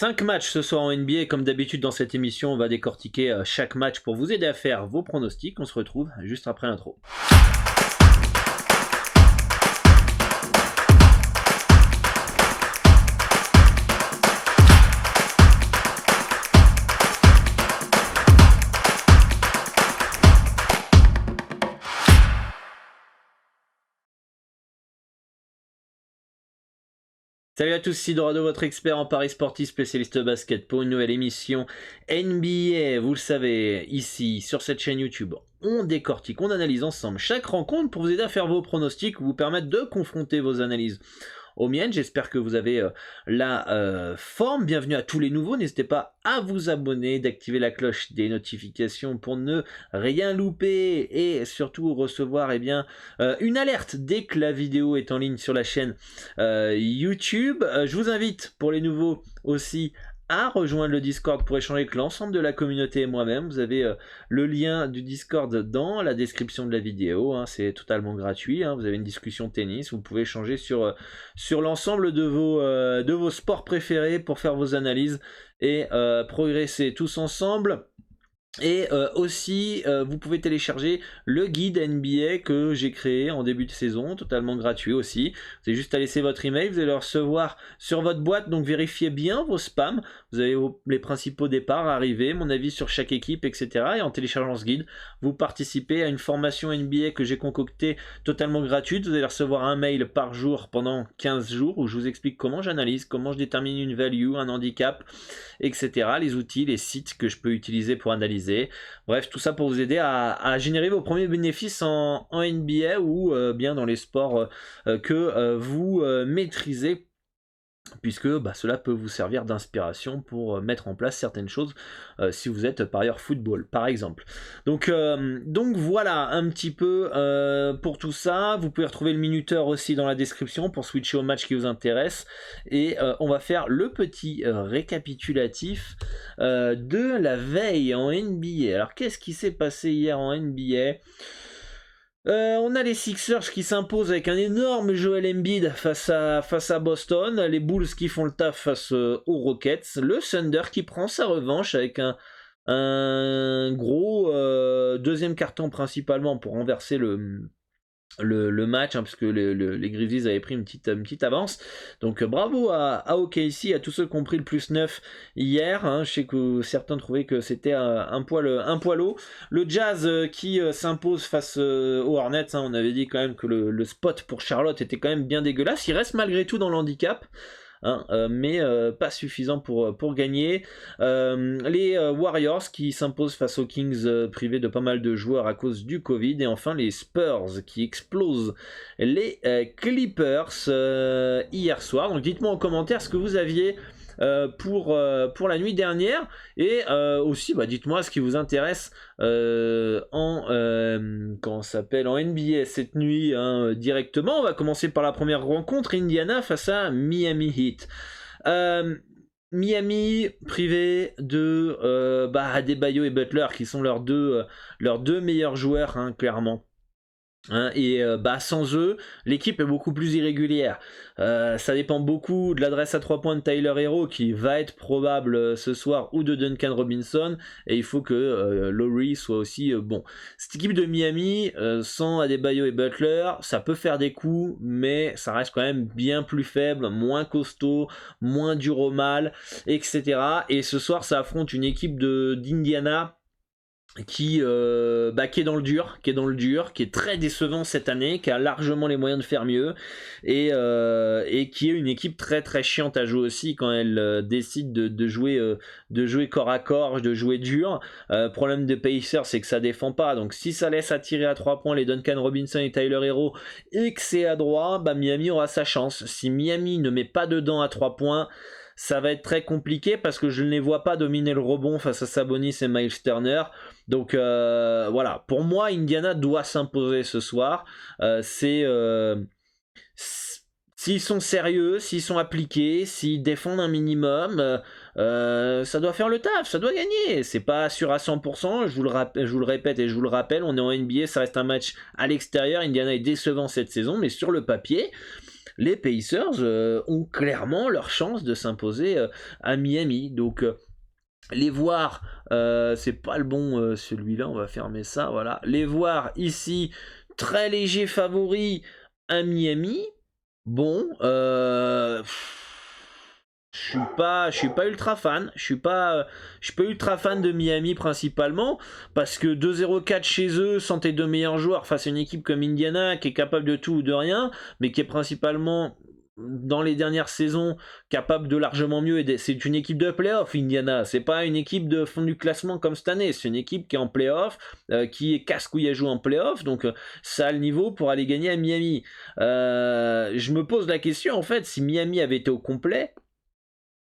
5 matchs ce soir en NBA. Comme d'habitude dans cette émission, on va décortiquer chaque match pour vous aider à faire vos pronostics. On se retrouve juste après l'intro. Salut à tous, c'est Dorado, votre expert en paris sportif, spécialiste basket pour une nouvelle émission NBA. Vous le savez, ici sur cette chaîne YouTube, on décortique, on analyse ensemble chaque rencontre pour vous aider à faire vos pronostics, vous permettre de confronter vos analyses aux miennes. J'espère que vous avez la forme. Bienvenue à tous les nouveaux. N'hésitez pas à vous abonner, d'activer la cloche des notifications pour ne rien louper et surtout recevoir une alerte dès que la vidéo est en ligne sur la chaîne YouTube. Je vous invite pour les nouveaux aussi à rejoindre le Discord pour échanger avec l'ensemble de la communauté et moi-même. Vous avez le lien du Discord dans la description de la vidéo, c'est totalement gratuit, vous avez une discussion tennis, vous pouvez échanger sur l'ensemble de vos sports préférés pour faire vos analyses et progresser tous ensemble. Et aussi vous pouvez télécharger le guide NBA que j'ai créé en début de saison, totalement gratuit aussi. Vous avez juste à laisser votre email, vous allez le recevoir sur votre boîte, donc vérifiez bien vos spams. Vous avez les principaux départs, arrivées, mon avis sur chaque équipe, etc. Et en téléchargeant ce guide, vous participez à une formation NBA que j'ai concoctée totalement gratuite. Vous allez recevoir un mail par jour pendant 15 jours où je vous explique comment j'analyse, comment je détermine une value, un handicap, etc. Les outils, les sites que je peux utiliser pour analyser. Bref, tout ça pour vous aider à générer vos premiers bénéfices en NBA ou bien dans les sports que vous maîtrisez, puisque cela peut vous servir d'inspiration pour mettre en place certaines choses si vous êtes parieur football par exemple. Donc voilà un petit peu pour tout ça. Vous pouvez retrouver le minuteur aussi dans la description pour switcher au match qui vous intéresse, et on va faire le petit récapitulatif de la veille en NBA. Alors qu'est-ce qui s'est passé hier en NBA? On a les Sixers qui s'imposent avec un énorme Joel Embiid face à Boston, les Bulls qui font le taf face aux Rockets, le Thunder qui prend sa revanche avec un gros deuxième carton principalement pour renverser le match, parce que les Grizzlies avaient pris une petite avance. Donc bravo à OKC, à tous ceux qui ont pris le plus 9 hier. Je sais que certains trouvaient que c'était un poil haut. Le Jazz qui s'impose face aux Hornets. On avait dit quand même que le spot pour Charlotte était quand même bien dégueulasse. Il reste malgré tout dans l'handicap, mais pas suffisant pour gagner. Les Warriors qui s'imposent face aux Kings privés de pas mal de joueurs à cause du Covid, et enfin les Spurs qui explosent les Clippers hier soir. Donc dites-moi en commentaire ce que vous aviez pour la nuit dernière, et aussi dites-moi ce qui vous intéresse en NBA cette nuit directement. On va commencer par la première rencontre, Indiana face à Miami Heat. Miami privé de Adebayo et Butler qui sont leurs deux meilleurs joueurs, clairement. Sans eux, l'équipe est beaucoup plus irrégulière. Ça dépend beaucoup de l'adresse à 3 points de Tyler Herro qui va être probable ce soir, ou de Duncan Robinson, et il faut que Lowry soit aussi bon. Cette équipe de Miami sans Adebayo et Butler, ça peut faire des coups, mais ça reste quand même bien plus faible, moins costaud, moins dur au mal, etc. Et ce soir ça affronte une équipe d'Indiana qui est dans le dur, qui est très décevant cette année, qui a largement les moyens de faire mieux, et qui est une équipe très très chiante à jouer aussi quand elle décide de jouer corps à corps, de jouer dur. Problème de Pacers, c'est que ça défend pas, donc si ça laisse attirer à 3 points les Duncan Robinson et Tyler Herro et que c'est à droit, Miami aura sa chance. Si Miami ne met pas dedans à 3 points, ça va être très compliqué, parce que je ne les vois pas dominer le rebond face à Sabonis et Miles Turner. Donc voilà, pour moi Indiana doit s'imposer ce soir. S'ils sont sérieux, s'ils sont appliqués, s'ils défendent un minimum, ça doit faire le taf, ça doit gagner. C'est pas sûr à 100%, je vous le répète et je vous le rappelle, on est en NBA, ça reste un match à l'extérieur. Indiana est décevant cette saison, mais sur le papier, les Pacers ont clairement leur chance de s'imposer à Miami. Donc les voir, c'est pas le bon celui-là, on va fermer ça, voilà. Les voir ici, très léger favori à Miami, bon, je suis pas ultra fan. Je suis pas ultra fan de Miami principalement parce que 2-0-4 chez eux sans tes deux meilleurs joueurs face à une équipe comme Indiana qui est capable de tout ou de rien, mais qui est principalement dans les dernières saisons capable de largement mieux. C'est une équipe de playoff, Indiana. C'est pas une équipe de fond du classement comme cette année. C'est une équipe qui est en playoff, qui est casse-couille à jouer en playoff. Donc ça a le niveau pour aller gagner à Miami. Je me pose la question en fait si Miami avait été au complet.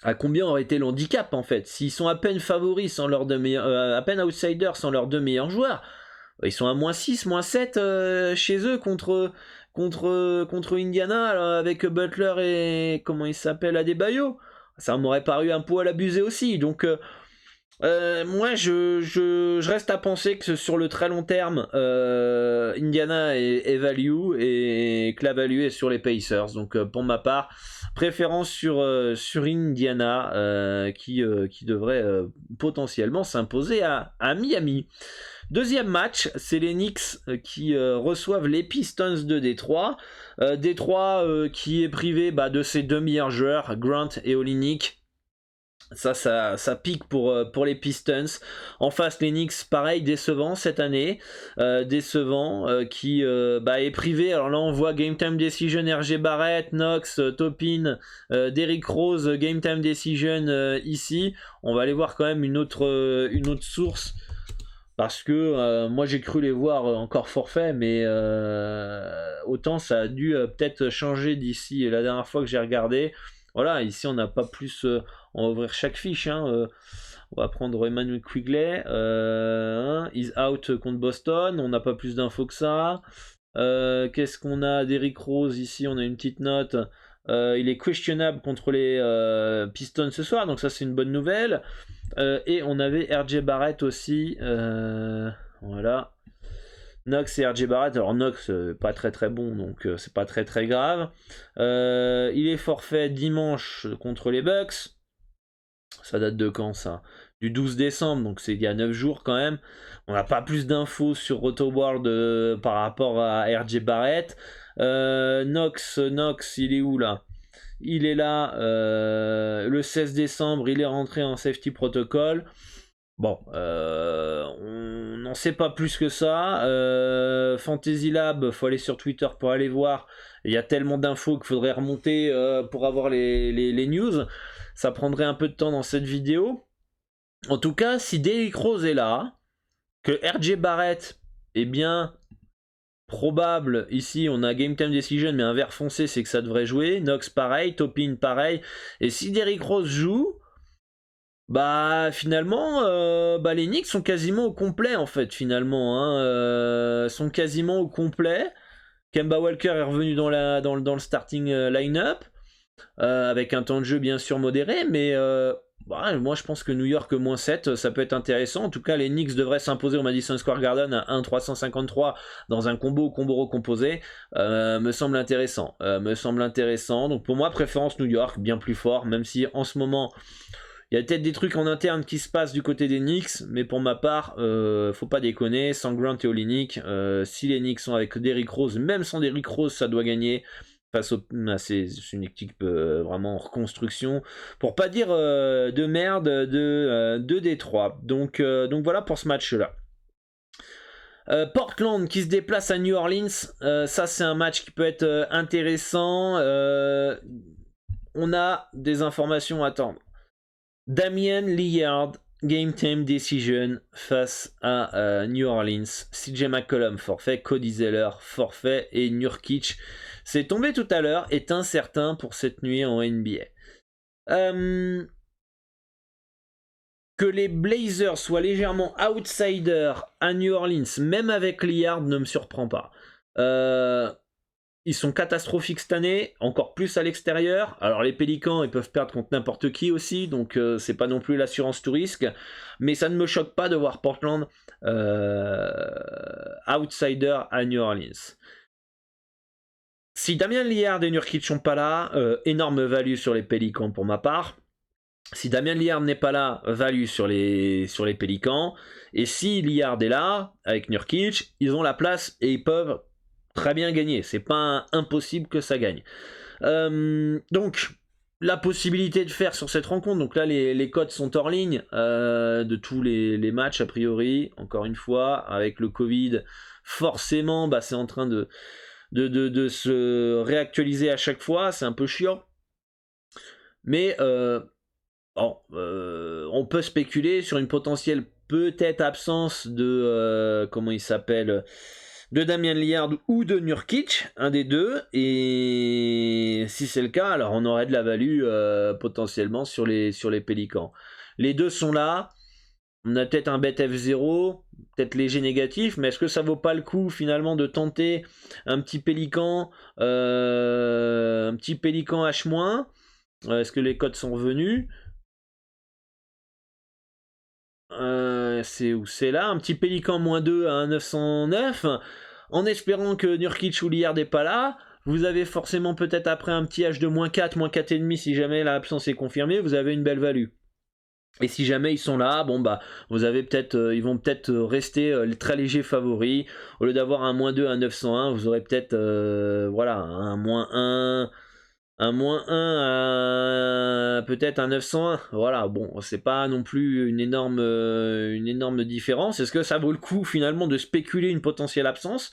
À combien aurait été l'handicap en fait? S'ils sont à peine favoris sans leurs deux meilleurs, à peine outsiders sans leurs deux meilleurs joueurs, ils sont à -6, -7 chez eux contre Indiana avec Butler et comment il s'appelle Adebayo. Ça m'aurait paru un poil abusé aussi. Donc moi je reste à penser que sur le très long terme, Indiana est value et que la value est sur les Pacers. Donc pour ma part, préférence sur Indiana qui devrait potentiellement s'imposer à Miami. Deuxième match, c'est les Knicks qui reçoivent les Pistons de Détroit. Détroit qui est privé de ses deux meilleurs joueurs, Grant et Olynyk. Ça pique pour les Pistons. En face, les Knicks, pareil, décevant cette année. Décevant, qui est privé. Alors là, on voit Game Time Decision, RJ Barrett, Knox, Topin, Derrick Rose, Game Time Decision ici. On va aller voir quand même une autre source. Parce que moi j'ai cru les voir encore forfait, mais autant ça a dû peut-être changer d'ici la dernière fois que j'ai regardé. Voilà, ici on n'a pas plus. On va ouvrir chaque fiche. On va prendre Emmanuel Quigley. Is out contre Boston. On n'a pas plus d'infos que ça. Qu'est-ce qu'on a? Derrick Rose ici, on a une petite note. Il est questionable contre les Pistons ce soir, donc ça c'est une bonne nouvelle. Et on avait RJ Barrett aussi. Voilà. Knox et RJ Barrett. Alors Knox pas très très bon, donc c'est pas très très grave. Il est forfait dimanche contre les Bucks. Ça date de quand ça? Du 12 décembre, donc c'est il y a 9 jours quand même. On n'a pas plus d'infos sur Rotoworld par rapport à RJ Barrett. Knox, il est où là? Il est là le 16 décembre, il est rentré en safety protocol. Bon, on n'en sait pas plus que ça. Fantasy Lab, faut aller sur Twitter pour aller voir. Il y a tellement d'infos qu'il faudrait remonter pour avoir les news. Ça prendrait un peu de temps dans cette vidéo. En tout cas, si Derrick Rose est là, que RJ Barrett est bien probable, ici on a Game Time Decision, mais un vert foncé c'est que ça devrait jouer. Knox pareil, Topin pareil. Et si Derrick Rose joue, finalement les Knicks sont quasiment au complet en fait finalement sont quasiment au complet. Kemba Walker est revenu dans le starting line-up avec un temps de jeu bien sûr modéré, mais moi je pense que New York -7 ça peut être intéressant. En tout cas les Knicks devraient s'imposer au Madison Square Garden à 1,353 dans un combo recomposé. Me semble intéressant. Donc pour moi préférence New York, bien plus fort, même si en ce moment il y a peut-être des trucs en interne qui se passent du côté des Knicks, mais pour ma part, faut pas déconner, sans Grant et Olynyk, si les Knicks sont avec Derrick Rose, même sans Derrick Rose, ça doit gagner. C'est une équipe vraiment en reconstruction, pour pas dire de merde de Détroit. Donc voilà pour ce match-là. Portland qui se déplace à New Orleans, ça c'est un match qui peut être intéressant. On a des informations à attendre. Damian Lillard, Game Time Decision face à New Orleans. CJ McCollum forfait, Cody Zeller forfait et Nurkic, c'est tombé tout à l'heure, est incertain pour cette nuit en NBA. Que les Blazers soient légèrement outsiders à New Orleans, même avec Lillard, ne me surprend pas. Ils sont catastrophiques cette année, encore plus à l'extérieur. Alors les Pélicans, ils peuvent perdre contre n'importe qui aussi, donc c'est pas non plus l'assurance tout risque. Mais ça ne me choque pas de voir Portland outsider à New Orleans. Si Damien Lillard et Nurkic sont pas là, énorme value sur les Pélicans pour ma part. Si Damien Lillard n'est pas là, value sur les Pélicans. Et si Lillard est là, avec Nurkic, ils ont la place et ils peuvent très bien gagner. C'est pas impossible que ça gagne. Donc, la possibilité de faire sur cette rencontre, donc là les cotes sont hors ligne de tous les matchs a priori, encore une fois, avec le Covid, forcément, c'est en train de se réactualiser à chaque fois, c'est un peu chiant. Mais on peut spéculer sur une potentielle peut-être absence de comment il s'appelle, de Damien Lillard ou de Nurkic, un des deux, et si c'est le cas, alors on aurait de la value potentiellement sur les Pélicans. Les deux sont là, on a peut-être un bet F0, peut-être léger négatif, mais est-ce que ça vaut pas le coup finalement de tenter un petit Pélican H-? Est-ce que les codes sont revenus? C'est là, un petit Pélican -2 à 1,909, en espérant que Nurkic ou Lillard n'est pas là. Vous avez forcément peut-être après un petit H de -4, -4,5 si jamais l'absence est confirmée, vous avez une belle value. Et si jamais ils sont là, vous avez peut-être, ils vont peut-être rester très légers favoris. Au lieu d'avoir un -2 à 901, vous aurez peut-être un -1. Un -1 à peut-être un 901. Voilà, bon, c'est pas non plus une énorme différence. Est-ce que ça vaut le coup finalement de spéculer une potentielle absence?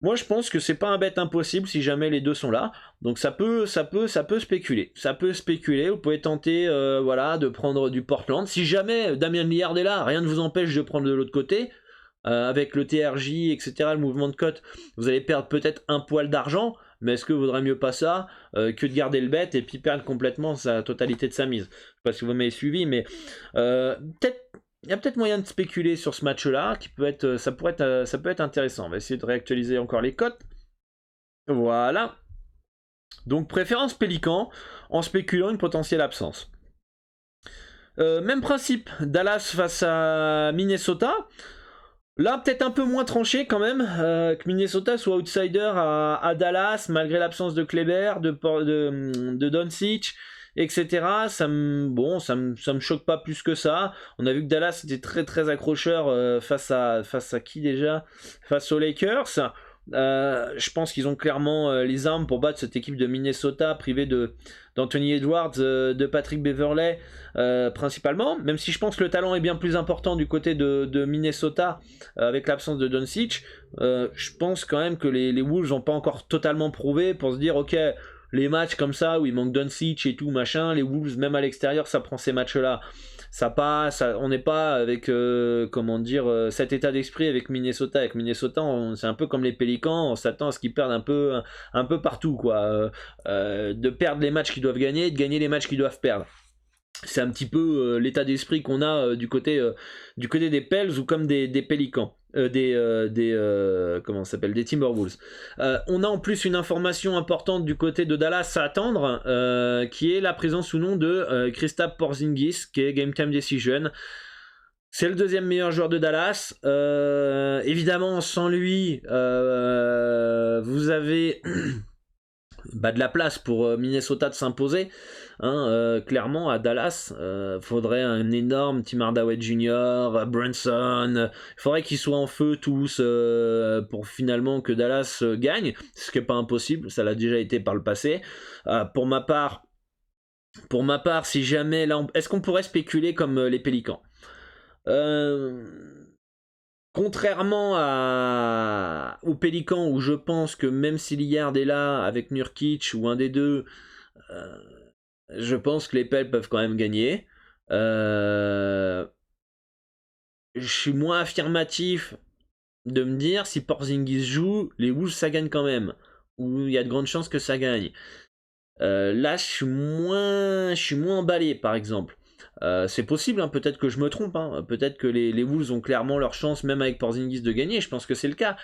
Moi, je pense que c'est pas un bet impossible si jamais les deux sont là. Donc ça peut spéculer. Ça peut spéculer. Vous pouvez tenter, de prendre du Portland. Si jamais Damien Lillard est là, rien ne vous empêche de prendre de l'autre côté. Avec le TRJ, etc., le mouvement de cote, vous allez perdre peut-être un poil d'argent. Mais est-ce que vaudrait mieux pas ça que de garder le bet et puis perdre complètement sa totalité de sa mise? Je sais pas si vous m'avez suivi, mais il y a peut-être moyen de spéculer sur ce match-là, ça peut être intéressant. On va essayer de réactualiser encore les cotes. Voilà. Donc préférence Pélican en spéculant une potentielle absence. Même principe, Dallas face à Minnesota. Là, peut-être un peu moins tranché quand même, que Minnesota soit outsider à Dallas, malgré l'absence de Kleber, de Doncic, etc. Ça me choque pas plus que ça. On a vu que Dallas était très très accrocheur face à qui déjà? Face aux Lakers. Je pense qu'ils ont clairement les armes pour battre cette équipe de Minnesota privée d'Anthony Edwards, de Patrick Beverley principalement, même si je pense que le talent est bien plus important du côté de Minnesota avec l'absence de Doncic. Je pense quand même que les Wolves n'ont pas encore totalement prouvé pour se dire ok, les matchs comme ça où il manque Doncic et tout machin, les Wolves même à l'extérieur ça prend ces matchs là. Ça passe, on n'est pas avec cet état d'esprit avec Minnesota. Avec Minnesota, c'est un peu comme les Pélicans, on s'attend à ce qu'ils perdent un peu partout, quoi. De perdre les matchs qu'ils doivent gagner et de gagner les matchs qu'ils doivent perdre. C'est un petit peu l'état d'esprit qu'on a du côté des Pels ou comme des Pélicans. Des Timberwolves. On a en plus une information importante du côté de Dallas à attendre, qui est la présence ou non de Kristaps Porzingis, qui est Game Time Decision. C'est le deuxième meilleur joueur de Dallas. Évidemment, sans lui, vous avez de la place pour Minnesota de s'imposer. Clairement à Dallas faudrait un énorme Tim Hardaway Jr., Brunson, il faudrait qu'ils soient en feu tous pour finalement que Dallas gagne, ce qui n'est pas impossible, ça l'a déjà été par le passé. Pour ma part, si jamais là, est-ce qu'on pourrait spéculer comme les Pélicans? Contrairement aux Pélicans où je pense que même si Lillard est là avec Nurkic ou un des deux, je pense que les Pels peuvent quand même gagner. Je suis moins affirmatif de me dire si Porzingis joue, les Wolves ça gagne quand même. Ou il y a de grandes chances que ça gagne. Là, je suis moins emballé, par exemple. C'est possible, peut-être que je me trompe. Peut-être que les Wolves ont clairement leur chance, même avec Porzingis, de gagner. Je pense que c'est le cas.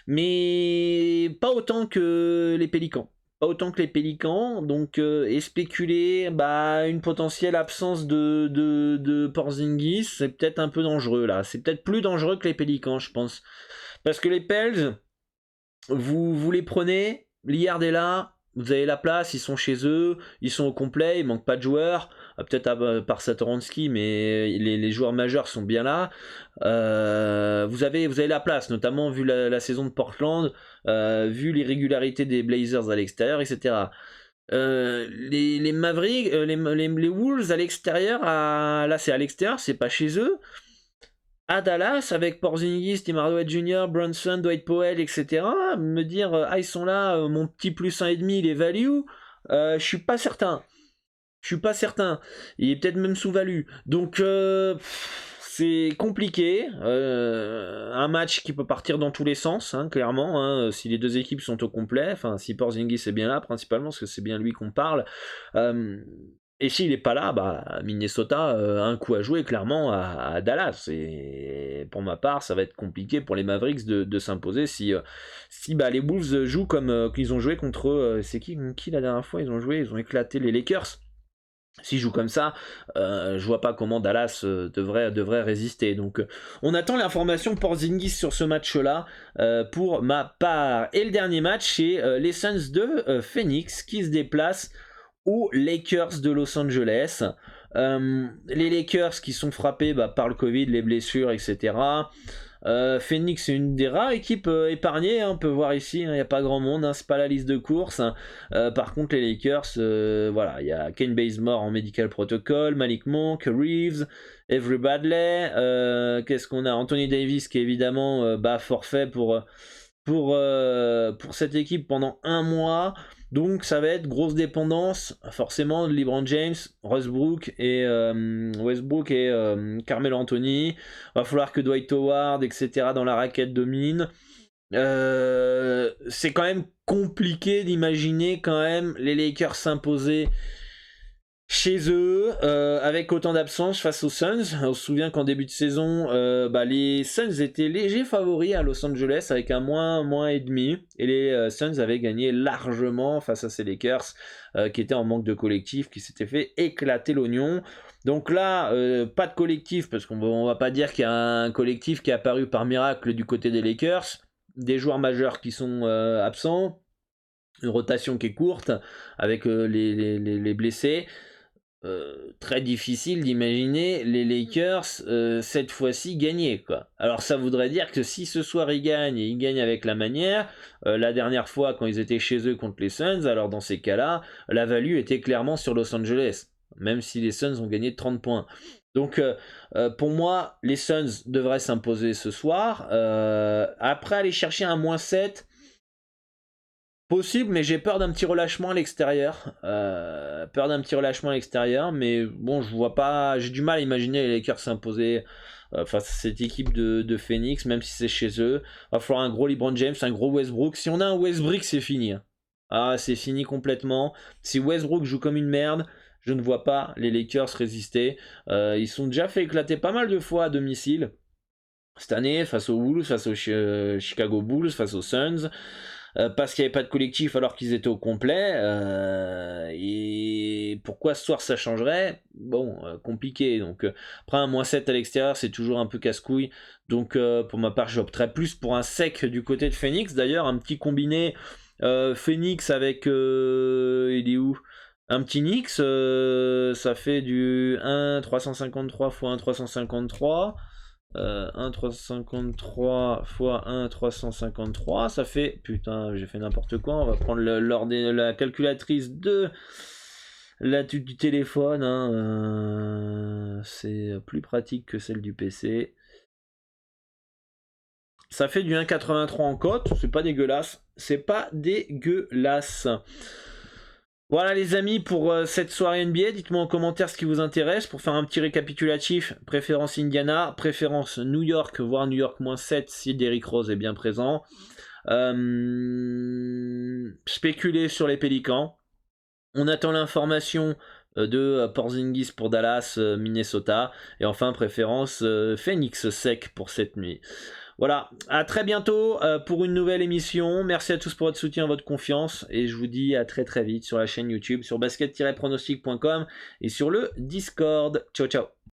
Mais pas autant que les Pélicans. Donc et spéculer une potentielle absence de Porzingis, c'est peut-être un peu dangereux là. C'est peut-être plus dangereux que les Pélicans, je pense. Parce que les Pels, vous les prenez, Lillard est là, vous avez la place, ils sont chez eux, ils sont au complet, il manque pas de joueurs, peut-être à part Satoransky, mais les joueurs majeurs sont bien là. Vous avez la place, notamment vu la saison de Portland, vu l'irrégularité des Blazers à l'extérieur, etc. Les Mavericks, les Wolves à l'extérieur, là c'est à l'extérieur, c'est pas chez eux. À Dallas, avec Porzingis, Tim Hardaway Jr., Brunson, Dwight Powell, etc., me dire ils sont là, mon petit plus 1,5 il est value, je suis pas certain. Il est peut-être même sous-value. Donc c'est compliqué. Un match qui peut partir dans tous les sens, hein, clairement. Hein, si les deux équipes sont au complet, enfin si Porzingis est bien là, principalement, parce que c'est bien lui qu'on parle. Et s'il n'est pas là, bah, Minnesota a un coup à jouer clairement à Dallas. Et pour ma part, ça va être compliqué pour les Mavericks de s'imposer si les Wolves jouent comme ils ont joué contre... c'est qui la dernière fois ils ont éclaté les Lakers. S'ils jouent comme ça, je vois pas comment Dallas devrait résister. Donc on attend l'information Porzingis sur ce match-là pour ma part. Et le dernier match, c'est les Suns de Phoenix qui se déplacent aux Lakers de Los Angeles. Les Lakers qui sont frappés par le Covid, les blessures, etc. Phoenix c'est une des rares équipes épargnées, hein, on peut voir ici, il n'y a pas grand monde, hein, c'est pas la liste de course. Par contre les Lakers, voilà, il y a Ken Bazemore en medical protocol, Malik Monk, Reeves, Avery Bradley, qu'est-ce qu'on a, Anthony Davis qui est évidemment forfait pour cette équipe pendant un mois. Donc ça va être grosse dépendance forcément de LeBron James, Westbrook et Carmelo Anthony. Va falloir que Dwight Howard, etc. dans la raquette dominent. C'est quand même compliqué d'imaginer quand même les Lakers s'imposer chez eux avec autant d'absence face aux Suns. On se souvient qu'en début de saison les Suns étaient légers favoris à Los Angeles avec un moins et demi, et les Suns avaient gagné largement face à ces Lakers qui étaient en manque de collectif, qui s'étaient fait éclater l'oignon. Donc là pas de collectif, parce qu'on va pas dire qu'il y a un collectif qui est apparu par miracle du côté des Lakers, des joueurs majeurs qui sont absents, une rotation qui est courte avec les blessés. Très difficile d'imaginer les Lakers cette fois-ci gagner, quoi. Alors ça voudrait dire que si ce soir ils gagnent avec la manière, la dernière fois quand ils étaient chez eux contre les Suns, alors dans ces cas-là la value était clairement sur Los Angeles, même si les Suns ont gagné 30 points. Donc pour moi les Suns devraient s'imposer ce soir. Après aller chercher un -7 possible, mais j'ai peur d'un petit relâchement à l'extérieur. Mais bon, je vois pas. J'ai du mal à imaginer les Lakers s'imposer face à cette équipe de Phoenix, même si c'est chez eux. Va falloir un gros LeBron James, un gros Westbrook. Si on a un Westbrook, c'est fini. Ah, c'est fini complètement. Si Westbrook joue comme une merde, je ne vois pas les Lakers résister. Ils sont déjà fait éclater pas mal de fois à domicile cette année, face aux Wolves, face aux Chicago Bulls, face aux Suns. Parce qu'il n'y avait pas de collectif alors qu'ils étaient au complet. Et pourquoi ce soir ça changerait ? Bon, compliqué. Donc après un -7 à l'extérieur, c'est toujours un peu casse-couille. Donc pour ma part, j'opterais plus pour un sec du côté de Phoenix. D'ailleurs, un petit combiné Phoenix avec... il est où ? Un petit Knicks, ça fait du 1,353 x 1,353. 1,353 x 1,353, ça fait... Putain, j'ai fait n'importe quoi. On va prendre la calculatrice du téléphone. Hein. C'est plus pratique que celle du PC. Ça fait du 1,83 en cote. C'est pas dégueulasse. Voilà les amis pour cette soirée NBA, dites-moi en commentaire ce qui vous intéresse pour faire un petit récapitulatif, préférence Indiana, préférence New York, voire New York -7 si Derrick Rose est bien présent, spéculer sur les Pélicans, on attend l'information de Porzingis pour Dallas, Minnesota, et enfin préférence Phoenix sec pour cette nuit. Voilà, à très bientôt pour une nouvelle émission. Merci à tous pour votre soutien, votre confiance. Et je vous dis à très très vite sur la chaîne YouTube, sur basket-pronostic.com et sur le Discord. Ciao ciao.